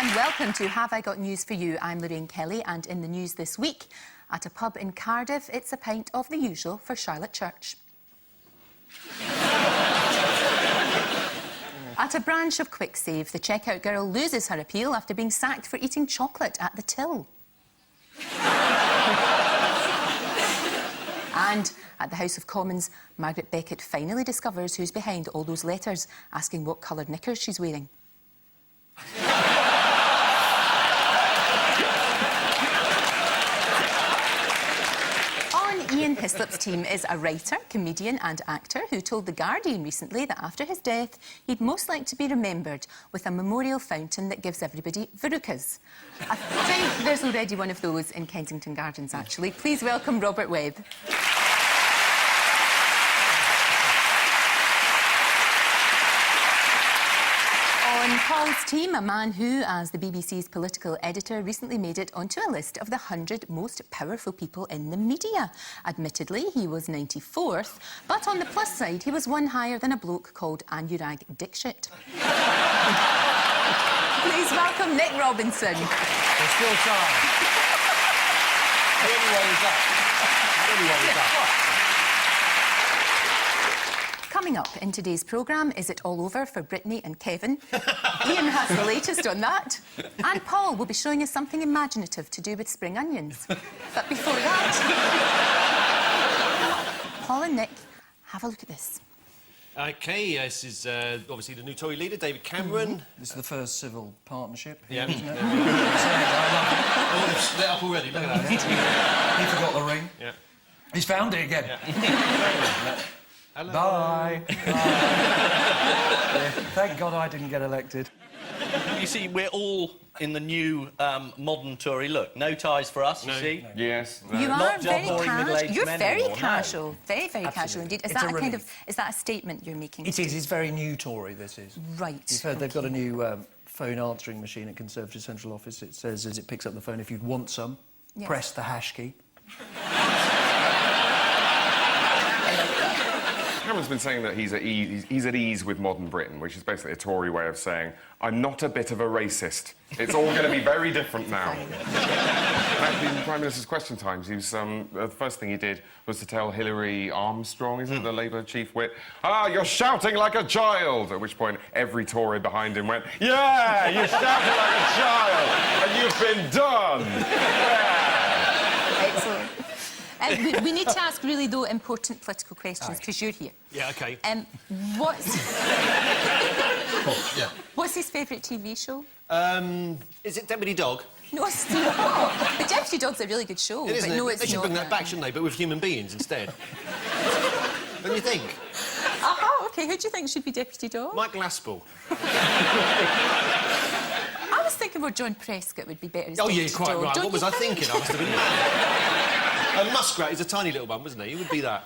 and welcome to Have I Got News For You? I'm Lorraine Kelly, and in the news this week, at a pub in Cardiff, it's a pint of the usual for Charlotte Church. At a branch of QuickSave, the checkout girl loses her appeal after being sacked for eating chocolate at the till. And at the House of Commons, Margaret Beckett finally discovers who's behind all those letters asking what coloured knickers she's wearing. Ian Hislop's team is a writer, comedian and actor who told The Guardian recently that after his death, he'd most like to be remembered with a memorial fountain that gives everybody verrucas. I think there's already one of those in Kensington Gardens, actually. Please welcome Robert Webb. On Paul's team, a man who, as the BBC's political editor, recently made it onto a list of the 100 most powerful people in the media. Admittedly, he was 94th, but on the plus side, he was one higher than a bloke called Anurag Dixit. Please welcome Nick Robinson. There's still time. Anyone is up. Anyone is up. Coming up in today's programme, is it all over for Brittany and Kevin? Ian has the latest on that. And Paul will be showing us something imaginative to do with spring onions. But before that... Paul and Nick, have a look at this. OK, this is obviously the new Tory leader, David Cameron. This is the first civil partnership. Yeah. Isn't it? Oh, they've split up already, look at that. He forgot the ring. Yeah. He's found it again. Yeah. Hello. Bye. Yeah, thank God I didn't get elected. You see, we're all in the new modern Tory look. No ties for us, you see? No. Yes. You are Not very boring casual. middle-aged You're men very anymore, no. casual. Very, very casual indeed. Is It's that a a kind of... relief. Is that a statement you're making? It is. It's very new Tory, this is. Right. You've heard they've got a new phone answering machine at Conservative Central Office. It says, as it picks up the phone, if you'd want some, Yes. press the hash key. Cameron's been saying that he's at ease with modern Britain, which is basically a Tory way of saying, I'm not a bit of a racist. It's all going to be very different now. Actually, in Prime Minister's Question Times, he was, the first thing he did was to tell Hillary Armstrong, isn't it, the Labour chief whip, you're shouting like a child! At which point, every Tory behind him went, yeah, you're shouting like a child, and you've been done! Yeah. Excellent. We need to ask really, though, important political questions, because you're here. Yeah, OK. What's his favourite TV show? Is it Deputy Dog? No, it's not. The Deputy Dog's a really good show, It is, but isn't no, it? it's They should not. bring that back, shouldn't they? But with human beings instead. Don't you think? Aha, OK, who do you think should be Deputy Dog? Mike Glaspell. I was thinking more John Prescott would be better as Oh, Deputy yeah, quite Dog. right. Don't What was you I think? thinking? I must have been... Muskrat is a tiny little one, wasn't he? He would be that.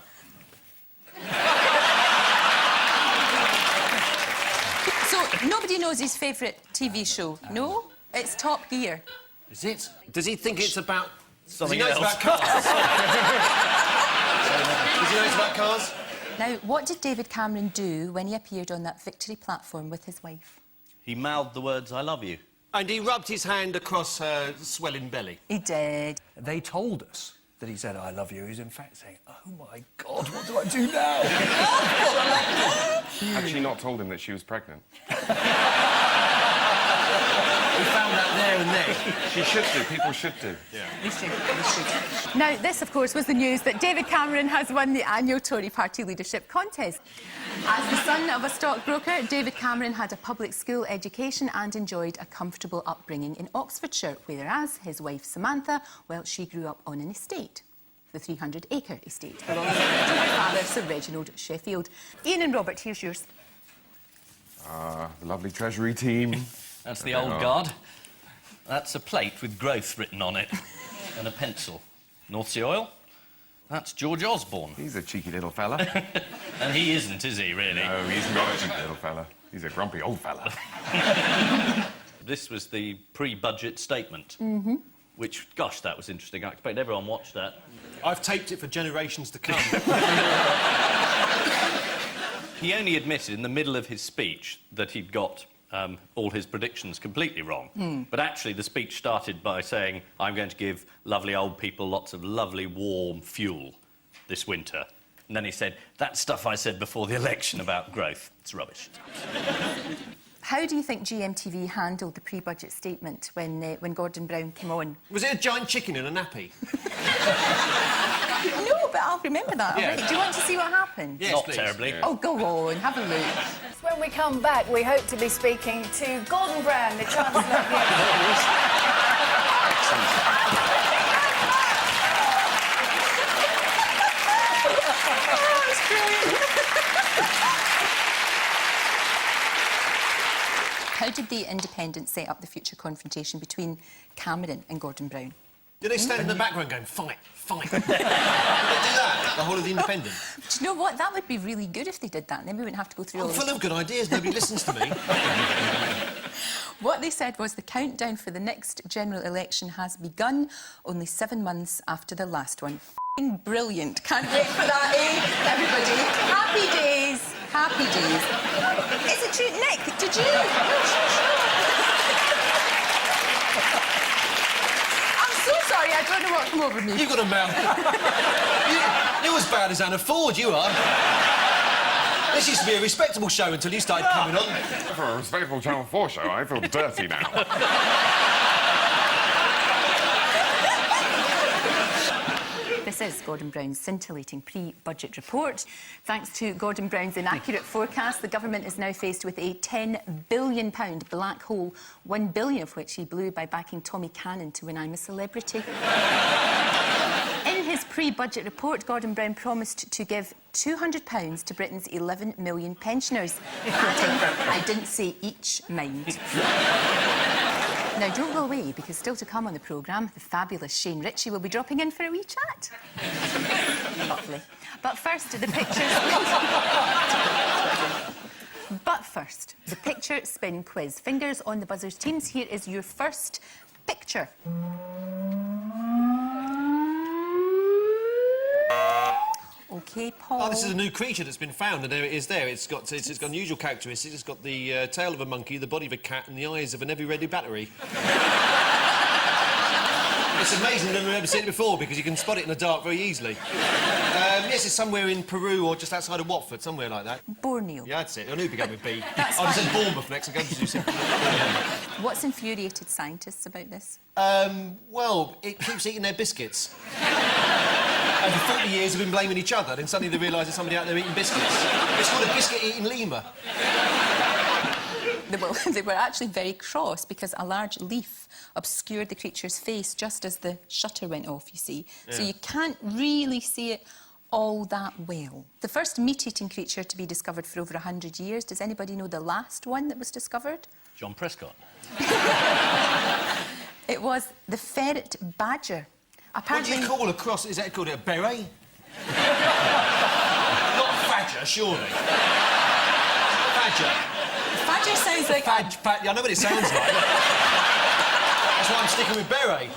So, nobody knows his favourite TV show, no? It's Top Gear. Is it? Does he think it's about... Something Does he know else. it's about cars? Does he know it's about cars? Now, what did David Cameron do when he appeared on that victory platform with his wife? He mouthed the words, I love you. And he rubbed his hand across her swelling belly. He did. They told us that he said, I love you. He's in fact saying, oh, my God, what do I do now? Actually not told him that she was pregnant. We found out there and then. She should do. People should do. Yeah. We should. Now, this, of course, was the news that David Cameron has won the annual Tory party leadership contest. As the son of a stockbroker, David Cameron had a public school education and enjoyed a comfortable upbringing in Oxfordshire, whereas his wife, Samantha, well, she grew up on an estate. The 300-acre estate, alongside her father, Sir Reginald Sheffield. Ian and Robert, here's yours. The lovely Treasury team. That's the old guard. That's a plate with growth written on it. And a pencil. North Sea Oil. That's George Osborne. He's a cheeky little fella. And he isn't, is he, really? No, he's not a cheeky little fella. He's a grumpy old fella. This was the pre-budget statement. Which, gosh, that was interesting. I expect everyone watched that. I've taped it for generations to come. He only admitted in the middle of his speech that he'd got all his predictions completely wrong. But actually, the speech started by saying, I'm going to give lovely old people lots of lovely warm fuel this winter. And then he said, that stuff I said before the election about growth, it's rubbish. How do you think GMTV handled the pre-budget statement when Gordon Brown came on? Was it a giant chicken in a nappy? No, but I'll remember that. Yeah. Alright. Do you want to see what happened? Yes, Not please. terribly. Yeah. Oh, go on, have a look. When we come back, we hope to be speaking to Gordon Brown, the Chancellor of How did the Independents set up the future confrontation between Cameron and Gordon Brown? Did they stand in the background going, fight, fight? Did they do that, the whole of the Independent? Do you know what? That would be really good if they did that, and then we wouldn't have to go through all I'm this. full of good ideas, nobody listens to me. What they said was the countdown for the next general election has begun only 7 months after the last one. F***ing brilliant. Can't wait for that, eh? Everybody. Happy days. Happy days. Is it true? Nick, did you? I'm so sorry, I don't know what came over me. You've got a mouth. You're as bad as Anna Ford, you are. This used to be a respectable show until you started coming on. For a respectable Channel 4 show, I feel dirty now. This is Gordon Brown's scintillating pre-budget report. Thanks to Gordon Brown's inaccurate forecast, the government is now faced with a £10 billion black hole, £1 billion of which he blew by backing Tommy Cannon to When I'm a Celebrity. In his pre-budget report, Gordon Brown promised to give £200 to Britain's 11 million pensioners. I didn't say each, mind. Now, don't go away, because still to come on the programme, the fabulous Shane Ritchie will be dropping in for a wee chat. Lovely. But first, the picture spin quiz. Fingers on the buzzers, teams. Here is your first picture. OK, Paul. Oh, this is a new creature that's been found, and there it is there. It's got unusual characteristics. It's got the tail of a monkey, the body of a cat, and the eyes of an ever-ready battery. It's amazing, I've never ever seen it before, because you can spot it in the dark very easily. Yes, it's somewhere in Peru or just outside of Watford, somewhere like that. Borneo. Yeah, that's it. I knew it began with B. That's I was fine. in Bournemouth next. I'm going to do something. What's infuriated scientists about this? Well, it keeps eating their biscuits. And for 40 years, they've been blaming each other. Then suddenly they realise there's somebody out there eating biscuits. It's called a biscuit-eating lemur. They were actually very cross because a large leaf obscured the creature's face just as the shutter went off, you see. Yeah. So you can't really see it all that well. The first meat-eating creature to be discovered for over 100 years. Does anybody know the last one that was discovered? John Prescott. It was the ferret badger. Apparently... What do you call a cross? Is that called a beret? Not badger, surely. Badger. Badger sounds like... I know what it sounds like. That's why I'm sticking with beret.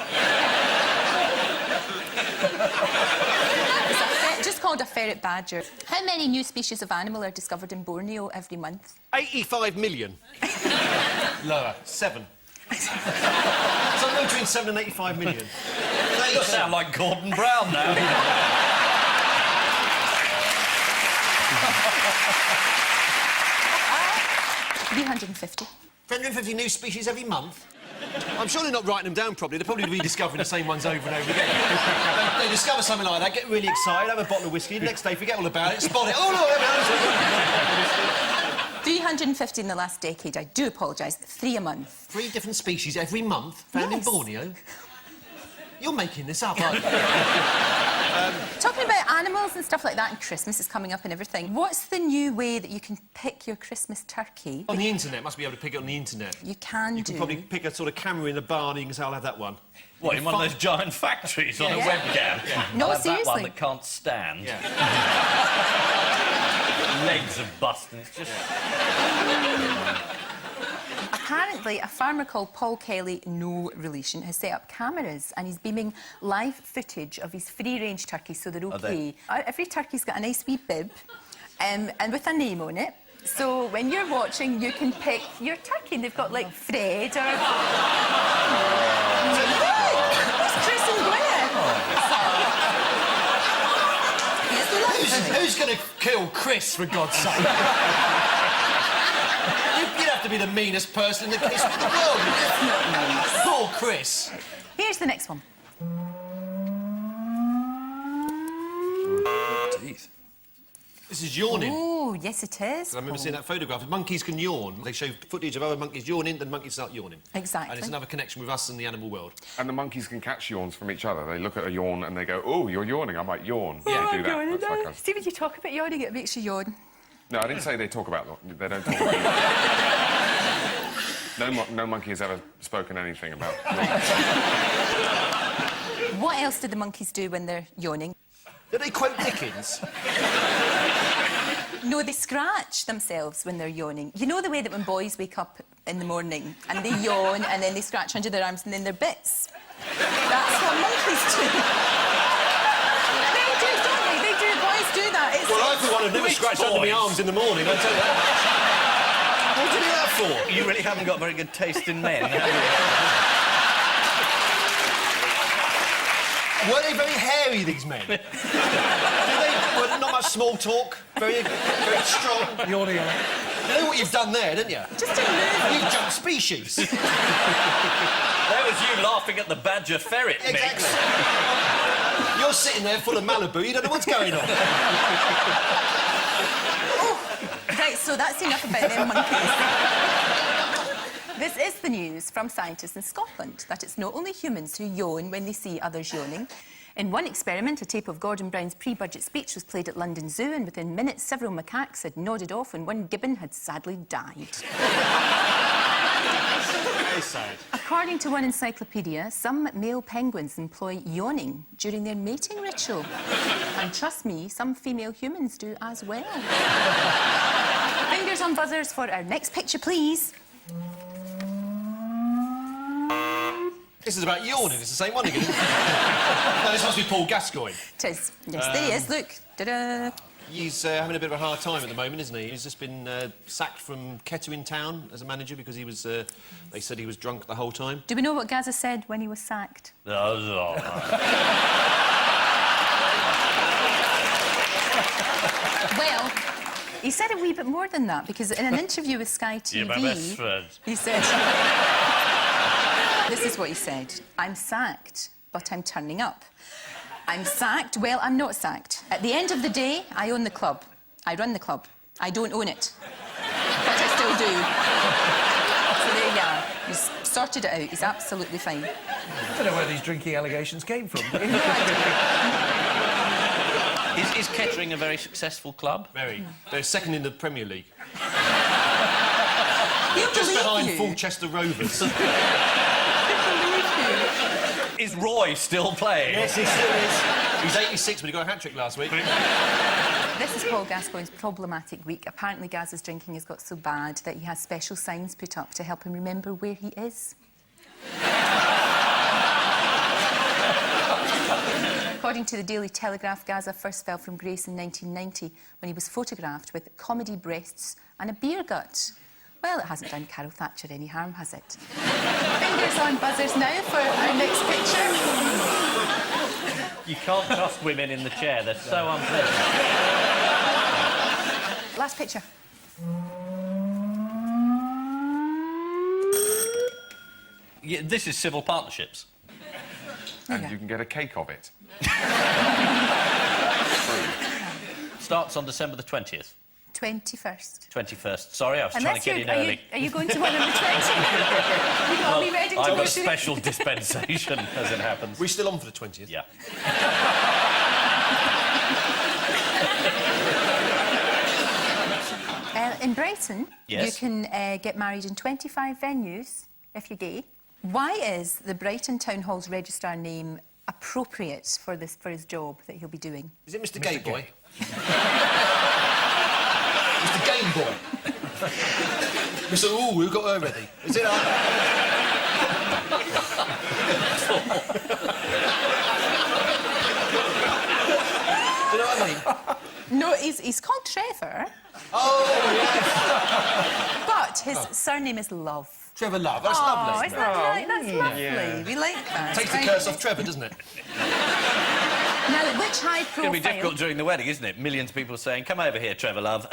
It's just called a ferret badger. How many new species of animal are discovered in Borneo every month? 85 million. Lower. 7. Somewhere between 7 and 85 million. You sound like Gordon Brown now. 350. 350 new species every month? I'm sure they're not writing them down properly. They're probably rediscovering the same ones over and over again. They discover something like that, get really excited, have a bottle of whiskey, the next day forget all about it, spot it. Oh, no, 350 in the last decade. I do apologise. 3 a month. 3 different species every month found in Borneo? You're making this up, aren't you? Talking about animals and stuff like that, and Christmas is coming up and everything. What's the new way that you can pick your Christmas turkey? On the internet, must be able to pick it on the internet. You can You can probably pick a sort of camera in the barn and you can say, I'll have that one. What, in one of those giant factories on a webcam? Yeah. No, I'll have that one seriously. that can't stand. Yeah. Legs are busting. It's just... Apparently, a farmer called Paul Kelly, no relation, has set up cameras and he's beaming live footage of his free-range turkeys so they're OK. they? Every turkey's got a nice wee bib and with a name on it. So when you're watching, you can pick your turkey. They've got like Fred or. It's Chris and Gwyneth. Who's going to kill Chris, for God's sake? You'd have to be the meanest person in the history of the world. It's not nice. Poor Chris. Here's the next one. Teeth. This is yawning. Oh, yes, it is. I remember seeing that photograph. If monkeys can yawn, they show footage of other monkeys yawning, then monkeys start yawning. Exactly. And it's another connection with us and the animal world. And the monkeys can catch yawns from each other. They look at a yawn and they go, "Oh, you're yawning. I might yawn." Yeah, They do that. yawning. That's like See, when you talk about yawning, it makes you yawn. No, I didn't say they talk about. They don't talk about. No monkey has ever spoken anything about. What else do the monkeys do when they're yawning? Do they quote Dickens? No, they scratch themselves when they're yawning. You know the way that when boys wake up in the morning and they yawn and then they scratch under their arms and then their bits? That's what monkeys do. They do, don't they? They do. Boys do that. Well, I, for one, have never scratched under my arms in the morning, I'll tell you that. What do you do that for? You really haven't got very good taste in men, have you? Were they very hairy, these men? Were there not much small talk? Very strong? Yawning a lot. You know what you've done there, didn't you? Just a move. You've jumped species. There was you laughing at the badger ferret, Exactly. Mick. You're sitting there full of Malibu, you don't know what's going on. Right, so that's enough about them monkeys. This is the news from scientists in Scotland, that it's not only humans who yawn when they see others yawning. In one experiment, a tape of Gordon Brown's pre-budget speech was played at London Zoo, and within minutes, several macaques had nodded off and one gibbon had sadly died. Very sad. According to one encyclopedia, some male penguins employ yawning during their mating ritual. And trust me, some female humans do as well. Fingers on buzzers for our next picture, please. This is about yawning. It's the same one again. No, this must be Paul Gascoigne. It is. Yes, there he is. Look. Ta-da. He's having a bit of a hard time at the moment, isn't he? He's just been sacked from Kettering Town as a manager because he was... they said he was drunk the whole time. Do we know what Gaza said when he was sacked? Well, He said a wee bit more than that, because in an interview with Sky TV... you're my best friend. He said... This is what he said. I'm sacked, but I'm turning up. I'm sacked, well, I'm not sacked. At the end of the day, I own the club. I run the club. I don't own it. But I still do. So there you are. He's sorted it out. He's absolutely fine. I don't know where these drinking allegations came from. Is Kettering a very successful club? Very. They're second in the Premier League. He'll Just believe behind you. Fulchester Rovers. Is Roy still playing? Yes, he still is. He's 86, but he got a hat-trick last week. This is Paul Gascoigne's problematic week. Apparently, Gaz's drinking has got so bad that he has special signs put up to help him remember where he is. According to the Daily Telegraph, Gaza first fell from grace in 1990 when he was photographed with comedy breasts and a beer gut. Well, it hasn't done Carol Thatcher any harm, has it? Fingers on buzzers now for our next picture. You can't trust women in the chair. They're so unpleasant. Last picture. Yeah, this is civil partnerships. And you can get a cake of it. Starts on December the 20th. 21st. 21st. Sorry, I was trying to get in early. Are you going to one on the 20th? You got me ready to I've go got a to the... special dispensation, as it happens. We're still on for the 20th. Yeah. In Brighton, Yes. you can get married in 25 venues if you're gay. Why is the Brighton Town Hall's registrar name appropriate for his job that he'll be doing? Is it Mr. Gay Boy? Mr. Game Boy? Mr. Ooh, we've got her ready. Is it that? Do you know what I mean? No, he's called Trevor. Oh, yes. But his surname is Love. Trevor Love. That's Oh, lovely. isn't that right? That's lovely. Yeah. We like that. Takes the Very curse good. off Trevor, doesn't it? Now, which high It's going to be profile... difficult during the wedding, isn't it? Millions of people saying, come over here, Trevor Love.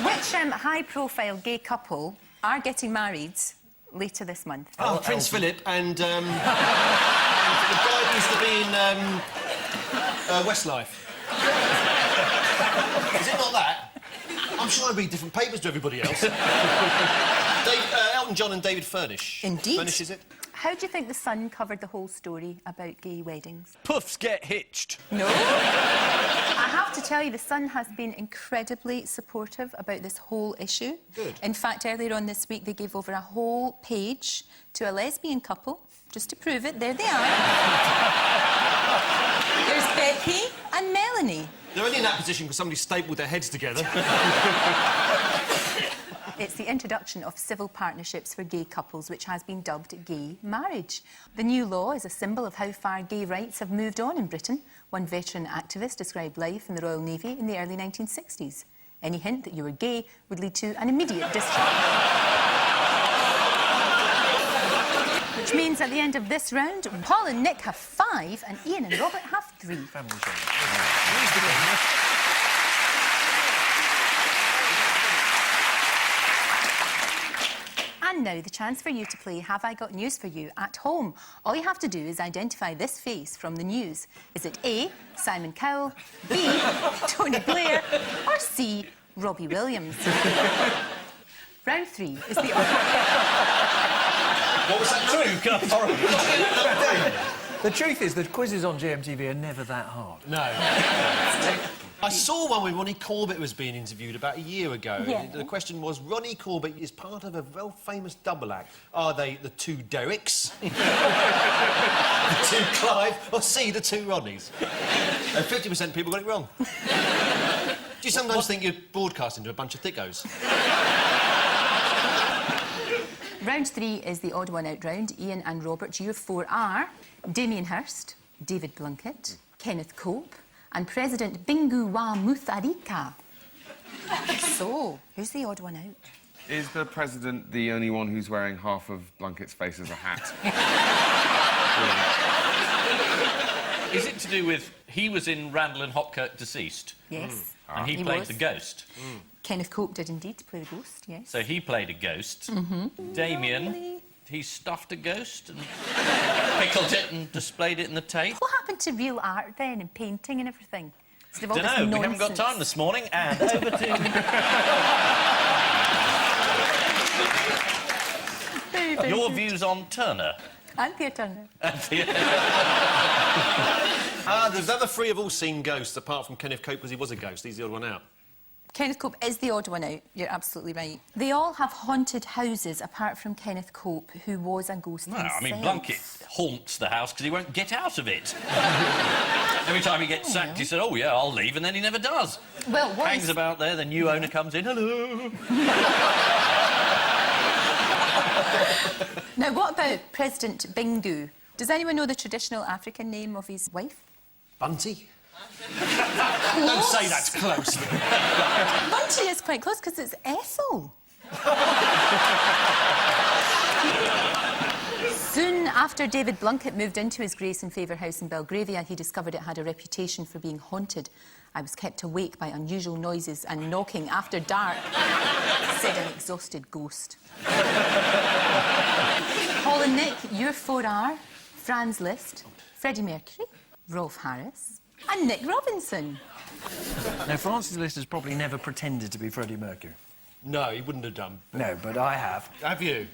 Which high profile gay couple are getting married later this month? Oh, Prince Philip and, and the guy who used to be in Westlife. Is it not that? I'm sure I read different papers to everybody else. Elton John and David Furnish. Indeed. Furnish, is it? How do you think The Sun covered the whole story about gay weddings? Puffs get hitched. No. I have to tell you, The Sun has been incredibly supportive about this whole issue. Good. In fact, earlier on this week, they gave over a whole page to a lesbian couple, just to prove it. There they are. There's Becky and Melanie. They're only in that position because somebody stapled their heads together. It's the introduction of civil partnerships for gay couples, which has been dubbed gay marriage. The new law is a symbol of how far gay rights have moved on in Britain. One veteran activist described life in the Royal Navy in the early 1960s. Any hint that you were gay would lead to an immediate discharge. Which means at the end of this round, Paul and Nick have 5 and Ian and Robert have 3. Family show. And now the chance for you to play Have I Got News For You at home. All you have to do is identify this face from the news. Is it A, Simon Cowell, B, Tony Blair, or C, Robbie Williams? Round 3 is the... What was that true? The truth is, the quizzes on GMTV are never that hard. No. I saw one where Ronnie Corbett was being interviewed about a year ago. Yeah. The question was, Ronnie Corbett is part of a well-famous double act. Are they the 2 Derricks, the 2 Clive, or C, the 2 Ronnies? And 50% of people got it wrong. Do you sometimes think you're broadcasting to a bunch of thickos? Round 3 is the odd one out round. Ian and Robert, your 4 are Damien Hirst, David Blunkett, Kenneth Cope, and President Bingu wa Mutharika. So, who's the odd one out? Is the president the only one who's wearing half of Blunkett's face as a hat? Is it to do with he was in Randall and Hopkirk Deceased? Yes. And he played the ghost. Kenneth Cope did indeed play the ghost, yes. So he played a ghost. Damien, he stuffed a ghost and pickled it and displayed it in the tape. What happened to real art then, and painting and everything? Instead of all this Dunno, we haven't got nonsense. time this morning. And over to... Very, very Your good. views on Turner. Anthea Turner. The other 3 have all seen ghosts, apart from Kenneth Cope, because he was a ghost. He's the odd one out. Kenneth Cope is the odd one out. You're absolutely right. They all have haunted houses, apart from Kenneth Cope, who was a ghost Well, himself. I mean, Blunkett haunts the house because he won't get out of it. Every time he gets sacked, he said, oh, yeah, I'll leave, and then he never does. Well, what Hangs is... about there, the new owner comes in, hello. Now, what about President Bingu? Does anyone know the traditional African name of his wife? Bunty? Don't say that's close. Bunty is quite close because it's Ethel. Soon after David Blunkett moved into his Grace and Favour house in Belgravia, he discovered it had a reputation for being haunted. I was kept awake by unusual noises and knocking after dark, said an exhausted ghost. Paul and Nick, your 4 are Franz Liszt, Freddie Mercury, Rolf Harris, and Nick Robinson. Now, Francis Liszt has probably never pretended to be Freddie Mercury. No, he wouldn't have done. No, but I have. Have you?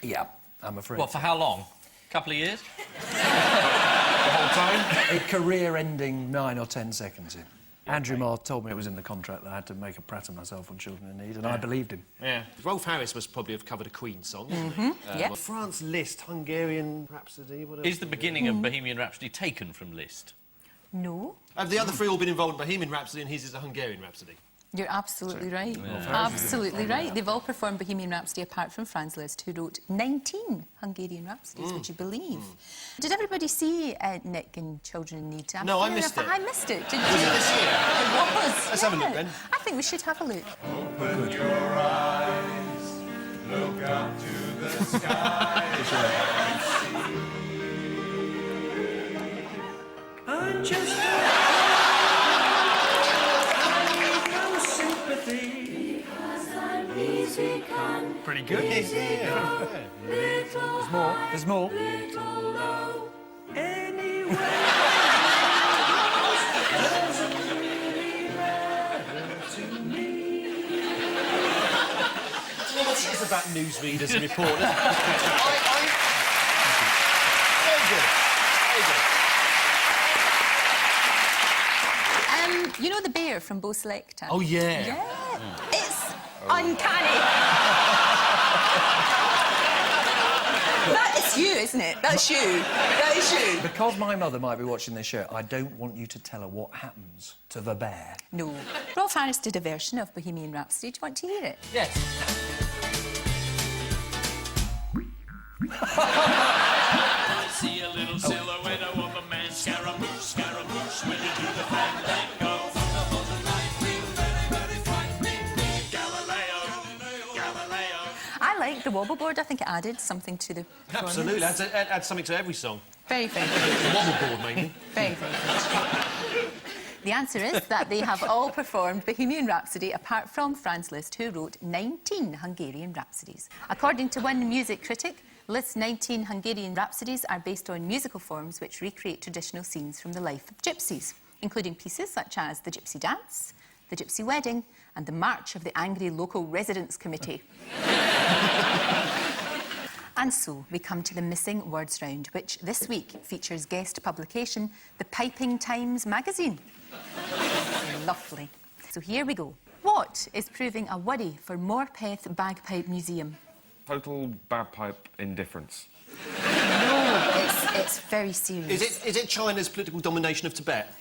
Yeah, I'm afraid. What, for how long? Couple of years? The whole time? A career-ending 9 or 10 seconds in. Andrew Marr told me it was in the contract that I had to make a prat of myself on Children in Need, and I believed him. Yeah. Rolf Harris must probably have covered a Queen song. Yep. France Liszt, Hungarian Rhapsody, whatever. Is the beginning of Bohemian Rhapsody taken from Liszt? No. Have the other 3 all been involved in Bohemian Rhapsody and his is a Hungarian Rhapsody? You're absolutely right. Absolutely right. They've all performed Bohemian Rhapsody apart from Franz Liszt, who wrote 19 Hungarian Rhapsodies, would you believe? Did everybody see Nick and Children in Need? No, I missed it. I missed it, didn't Was you? it this year? It was. Let's have a look then. I think we should have a look. Open your eyes, look up to the sky. I'm just pretty good. There's more. There's more. What's this about newsreaders and reporters? Very good. Very good. You know the bear from Bo Selecta? Oh, yeah. Yeah. It's uncanny. That is you, isn't it? That's you. That is you. Because my mother might be watching this show, I don't want you to tell her what happens to the bear. No. Rolf Harris did a version of Bohemian Rhapsody. Do you want to hear it? Yes. I see a little silhouette of a man, Scaramouche, Scaramouche, when you do the fandango. I like the wobble board. I think it added something to the performance. Absolutely. Add something to every song. Very, very good. The wobble board, mainly. Very, very good. The answer is that they have all performed Bohemian Rhapsody apart from Franz Liszt, who wrote 19 Hungarian Rhapsodies. According to one music critic, Liszt's 19 Hungarian Rhapsodies are based on musical forms which recreate traditional scenes from the life of gypsies, including pieces such as the Gypsy Dance, the Gypsy Wedding, and the March of the Angry Local Residents Committee. And so we come to the missing words round, which this week features guest publication, the Piping Times magazine. Lovely. So here we go. What is proving a worry for Morpeth Bagpipe Museum? Total bagpipe indifference. No, it's very serious. Is it China's political domination of Tibet?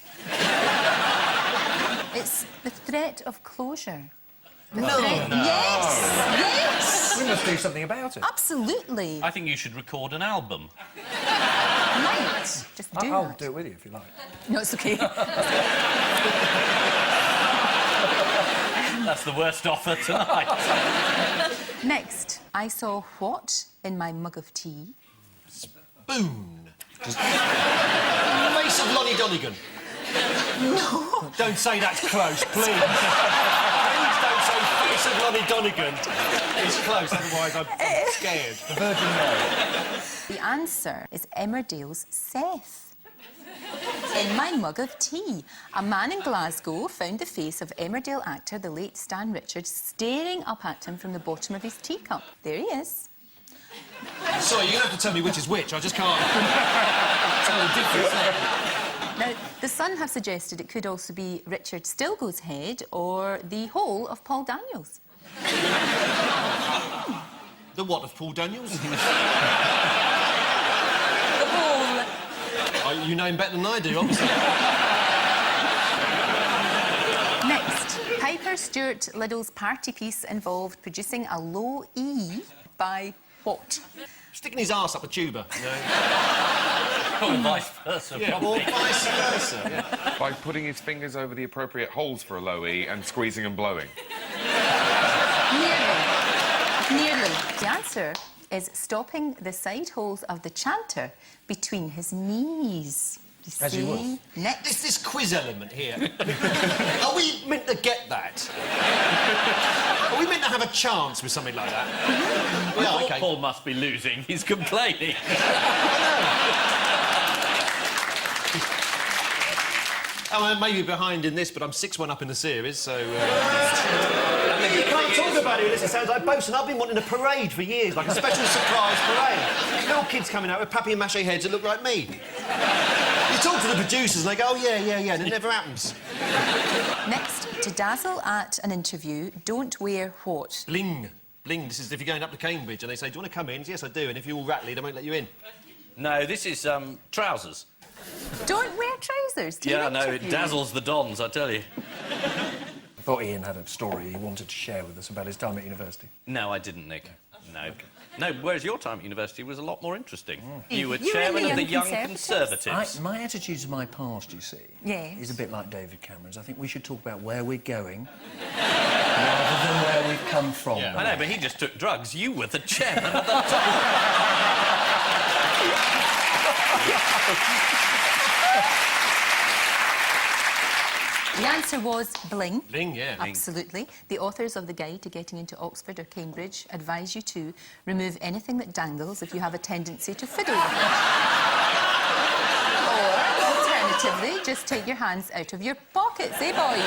It's the threat of closure. No. Yes! Yes! We must do something about it. Absolutely. I think you should record an album. Right. Just do I'll that. do it with you if you like. No, it's okay. That's the worst offer tonight. Next, I saw what in my mug of tea? Spoon. Face of Lonnie Donegan. No. Don't say that's close, please. Please don't say face of Lonnie Donegan. It's close, otherwise I'm scared. The Virgin Mary. The answer is Emmerdale's Seth. In my mug of tea, a man in Glasgow found the face of Emmerdale actor, the late Stan Richards, staring up at him from the bottom of his teacup. There he is. Sorry, you're going to have to tell me which is which. I just can't tell the difference. Now, The Sun have suggested it could also be Richard Stilgoe's head or the whole of Paul Daniels. The what of Paul Daniels? The whole. You know him better than I do, obviously. Next, Piper Stewart Liddell's party piece involved producing a low E by what? Sticking his arse up a tuba, you know. Or vice versa, Yeah, probably. or vice versa, yeah. By putting his fingers over the appropriate holes for a low E and squeezing and blowing. Nearly. Nearly. The answer is stopping the side holes of the chanter between his knees. You As he see? was. Next. This quiz element here. Are we meant to get that? Are we meant to have a chance with something like that? Yeah, okay. Paul must be losing. He's complaining. I may be behind in this, but I'm 6-1 up in the series, so... You can't talk about it, it sounds like boasting. I've been wanting a parade for years, like a special surprise parade. Little kids coming out with papier-mâché heads that look like me. You talk to the producers and they go, oh, yeah, and it never happens. Next, to dazzle at an interview, don't wear what? Bling. Bling, this is if you're going up to Cambridge and they say, do you want to come in? Yes, I do. And if you're all rattly, they won't let you in. No, this is trousers. Don't wear trousers. To your Yeah, no, it interview. dazzles the dons, I tell you. thought Ian had a story he wanted to share with us about his time at university. No, I didn't, Nick. No. No, whereas your time at university was a lot more interesting. You were You were chairman in of the the Young Young Conservatives. My attitude to my past, you see, Yes. is a bit like David Cameron's. I think we should talk about where we're going rather than where we've come from. I know, but he just took drugs. You were the chairman of the top. The answer was bling. Bling, yeah. Absolutely. The authors of the Guide to Getting into Oxford or Cambridge advise you to remove anything that dangles if you have a tendency to fiddle with it. Or, alternatively, just take your hands out of your pockets, eh, boys?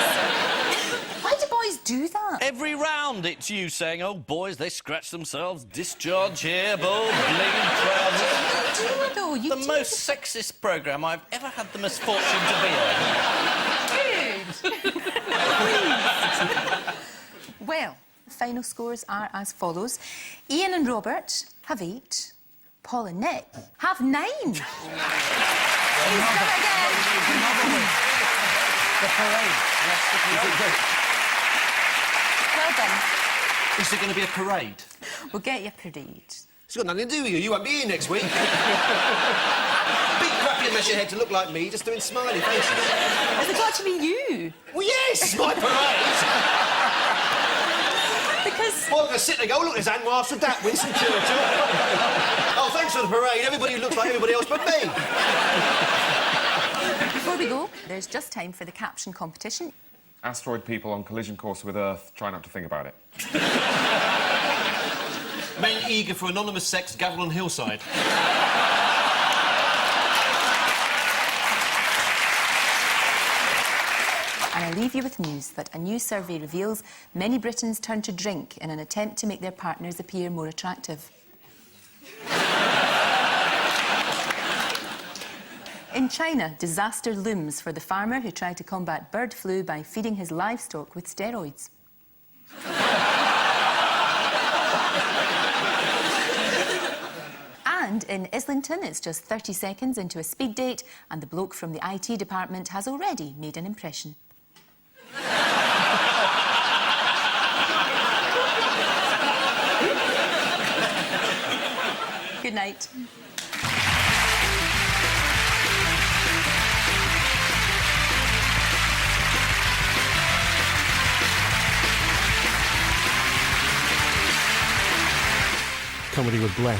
Why do boys do that? Every round it's you saying, oh, boys, they scratch themselves, discharge here, ball, bling, trousers. You do, though. You The do. most sexist programme I've ever had the misfortune to be on. Well, the final scores are as follows. Ian and Robert have 8. Paul and Nick have 9. He's done it again. The parade. Well done. Is there going to be a parade? We'll get you a parade. It's got nothing to do with you. You won't be here next week. Big crappy mess your head to look like me, just doing smiley faces. Has it got to be you? Well, yes, it's my parade. Because... Well, I'm going to sit there and go, oh, look, there's Anne Marshall, that, Winston Churchill. Oh, thanks for the parade. Everybody who looks like everybody else but me. Before we go, there's just time for the caption competition. Asteroid people on collision course with Earth, try not to think about it. Men eager for anonymous sex gather on hillside. And I leave you with news that a new survey reveals many Britons turn to drink in an attempt to make their partners appear more attractive. In China, disaster looms for the farmer who tried to combat bird flu by feeding his livestock with steroids. And in Islington, it's just 30 seconds into a speed date, and the bloke from the IT department has already made an impression. Good night. Comedy with Bless.